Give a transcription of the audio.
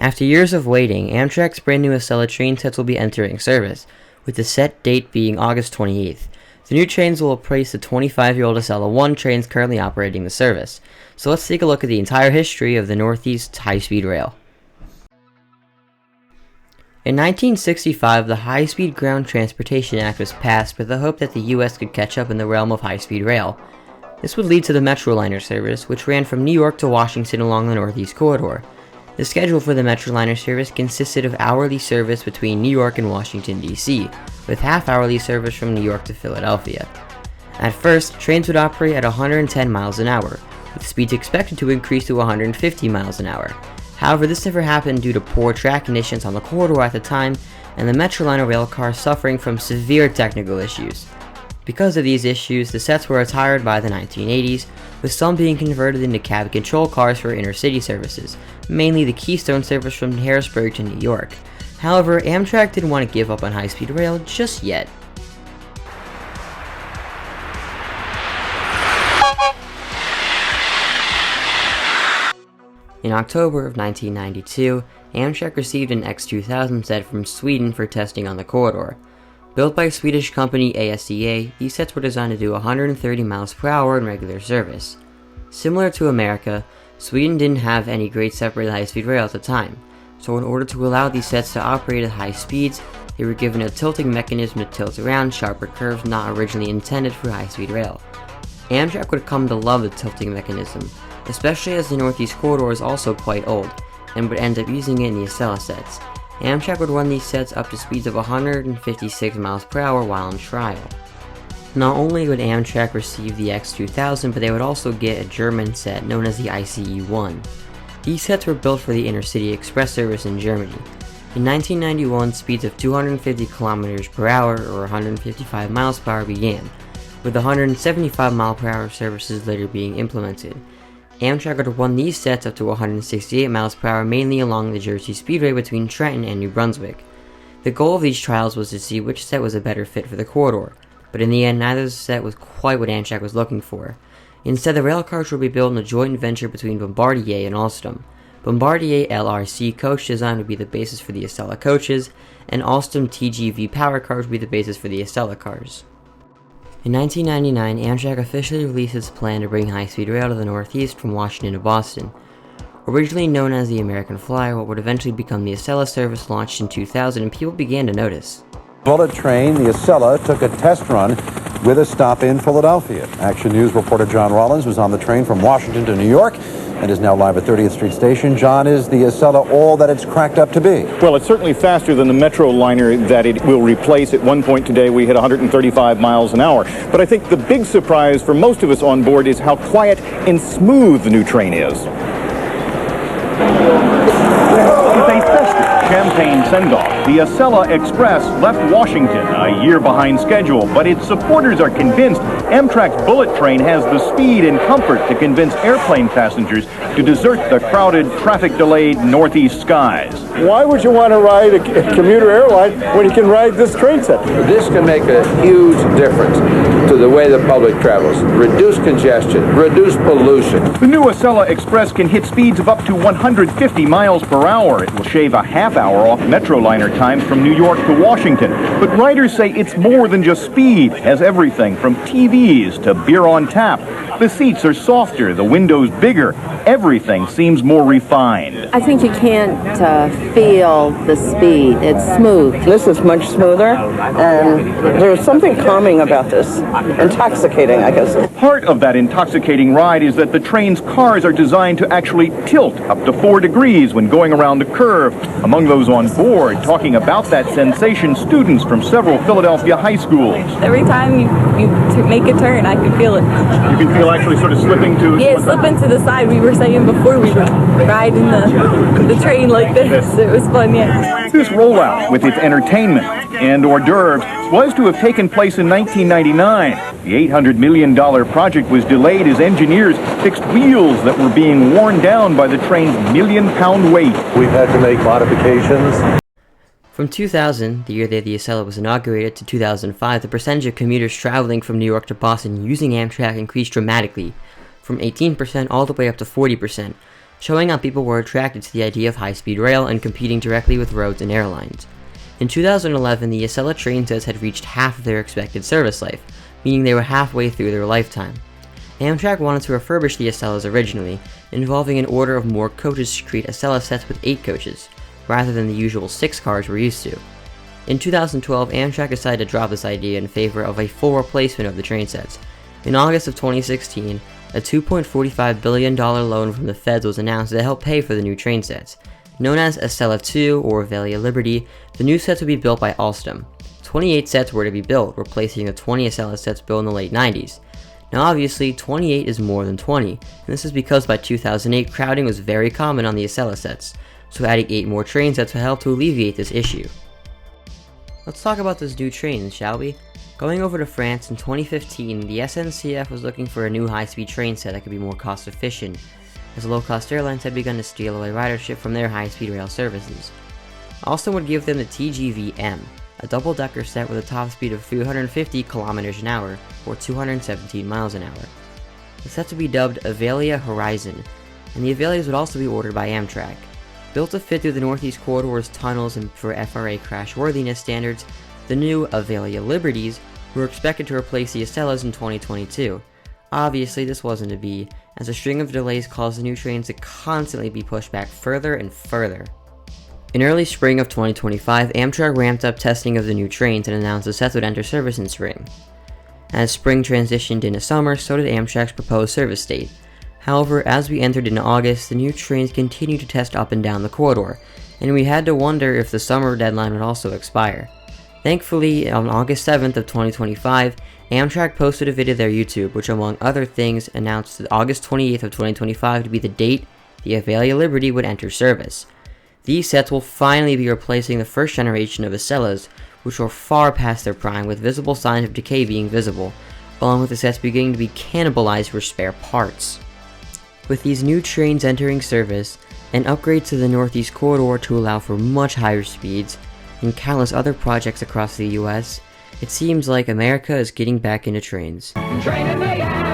After years of waiting, Amtrak's brand new Acela train sets will be entering service, with the set date being August 28th. The new trains will replace the 25-year-old Acela 1 trains currently operating the service. So let's take a look at the entire history of the Northeast high-speed rail. In 1965, the High-Speed Ground Transportation Act was passed with the hope that the U.S. could catch up in the realm of high-speed rail. This would lead to the Metroliner service, which ran from New York to Washington along the Northeast Corridor. The schedule for the Metroliner service consisted of hourly service between New York and Washington, D.C., with half-hourly service from New York to Philadelphia. At first, trains would operate at 110 miles an hour, with speeds expected to increase to 150 miles an hour. However, this never happened due to poor track conditions on the corridor at the time, and the Metroliner railcar suffering from severe technical issues. Because of these issues, the sets were retired by the 1980s, with some being converted into cab control cars for intercity services, mainly the Keystone service from Harrisburg to New York. However, Amtrak didn't want to give up on high-speed rail just yet. In October of 1992, Amtrak received an X2000 set from Sweden for testing on the corridor. Built by Swedish company Acela, these sets were designed to do 130 miles per hour in regular service. Similar to America, Sweden didn't have any great separated high-speed rail at the time, so in order to allow these sets to operate at high speeds, they were given a tilting mechanism to tilt around sharper curves not originally intended for high-speed rail. Amtrak would come to love the tilting mechanism, especially as the Northeast Corridor is also quite old, and would end up using it in the Acela sets. Amtrak would run these sets up to speeds of 156 miles per hour while on trial. Not only would Amtrak receive the X2000, but they would also get a German set known as the ICE-1. These sets were built for the intercity express service in Germany. In 1991, speeds of 250 kilometers per hour or 155 miles per hour began, with 175 mile per hour services later being implemented. Amtrak would run these sets up to 168 miles per hour mainly along the Jersey Speedway between Trenton and New Brunswick. The goal of these trials was to see which set was a better fit for the corridor, but in the end neither set was quite what Amtrak was looking for. Instead, the railcars would be built in a joint venture between Bombardier and Alstom. Bombardier LRC coach design would be the basis for the Acela coaches, and Alstom TGV power cars would be the basis for the Acela cars. In 1999, Amtrak officially released its plan to bring high-speed rail to the Northeast from Washington to Boston. Originally known as the American Flyer, what would eventually become the Acela service launched in 2000, and people began to notice. Bullet train, the Acela, took a test run with a stop in Philadelphia. Action News reporter John Rollins was on the train from Washington to New York and is now live at 30th Street Station. John, is the Acela all that it's cracked up to be? Well, it's certainly faster than the Metroliner that it will replace. At one point today, we hit 135 miles an hour. But I think the big surprise for most of us on board is how quiet and smooth the new train is. It's a festive champagne send-off. The Acela Express left Washington a year behind schedule, but its supporters are convinced Amtrak's bullet train has the speed and comfort to convince airplane passengers to desert the crowded, traffic-delayed Northeast skies. Why would you want to ride a commuter airline when you can ride this train set? This can make a huge difference to the way the public travels. Reduce congestion, reduce pollution. The new Acela Express can hit speeds of up to 150 miles per hour. It will shave a half hour off Metroliner times from New York to Washington. But riders say it's more than just speed. It has everything from TVs to beer on tap. The seats are softer, the windows bigger. Everything seems more refined. I think you can't feel the speed. It's smooth. This is much smoother, and there's something calming about this. Intoxicating, I guess. Part of that intoxicating ride is that the train's cars are designed to actually tilt up to 4 degrees when going around a curve. Among those on board talking about that sensation, students from several Philadelphia high schools. Every time you make a turn, I can feel it. You can feel actually sort of slipping to... Yeah, slipping to the side. We were saying before we were riding the train like this. It was fun, yeah. This rollout, with its entertainment and hors d'oeuvres, was to have taken place in 1999. The $800 million project was delayed as engineers fixed wheels that were being worn down by the train's million-pound weight. We've had to make modifications. From 2000, the year that the Acela was inaugurated, to 2005, the percentage of commuters traveling from New York to Boston using Amtrak increased dramatically, from 18% all the way up to 40%. showing how people were attracted to the idea of high-speed rail and competing directly with roads and airlines. In 2011, the Acela train sets had reached half of their expected service life, meaning they were halfway through their lifetime. Amtrak wanted to refurbish the Acelas originally, involving an order of more coaches to create Acela sets with 8 coaches, rather than the usual 6 cars we're used to. In 2012, Amtrak decided to drop this idea in favor of a full replacement of the train sets. In August of 2016, a $2.45 billion loan from the feds was announced to help pay for the new train sets. Known as Acela 2 or Acela Liberty, the new sets would be built by Alstom. 28 sets were to be built, replacing the 20 Acela sets built in the late 90s. Now obviously, 28 is more than 20, and this is because by 2008 crowding was very common on the Acela sets, so adding 8 more train sets would help to alleviate this issue. Let's talk about this new train, shall we? Going over to France in 2015, the SNCF was looking for a new high-speed train set that could be more cost-efficient, as low-cost airlines had begun to steal away ridership from their high-speed rail services. Alstom would give them the TGV-M, a double-decker set with a top speed of 350 km an hour, or 217 miles an hour. The sets would be dubbed Acela Horizon, and the Acelas would also be ordered by Amtrak. Built to fit through the Northeast Corridor's tunnels and for FRA crashworthiness standards, the new Acela Liberties were expected to replace the Acelas in 2022. Obviously, this wasn't to be, as a string of delays caused the new trains to constantly be pushed back further and further. In early spring of 2025, Amtrak ramped up testing of the new trains and announced the sets would enter service in spring. As spring transitioned into summer, so did Amtrak's proposed service date. However, as we entered into August, the new trains continued to test up and down the corridor, and we had to wonder if the summer deadline would also expire. Thankfully, on August 7th of 2025, Amtrak posted a video to their YouTube, which among other things announced that August 28th of 2025 to be the date the Acela Liberty would enter service. These sets will finally be replacing the first generation of Acelas, which were far past their prime, with visible signs of decay being visible, along with the sets beginning to be cannibalized for spare parts. With these new trains entering service, and upgrades to the Northeast Corridor to allow for much higher speeds, and countless other projects across the US, it seems like America is getting back into trains. Train in the air!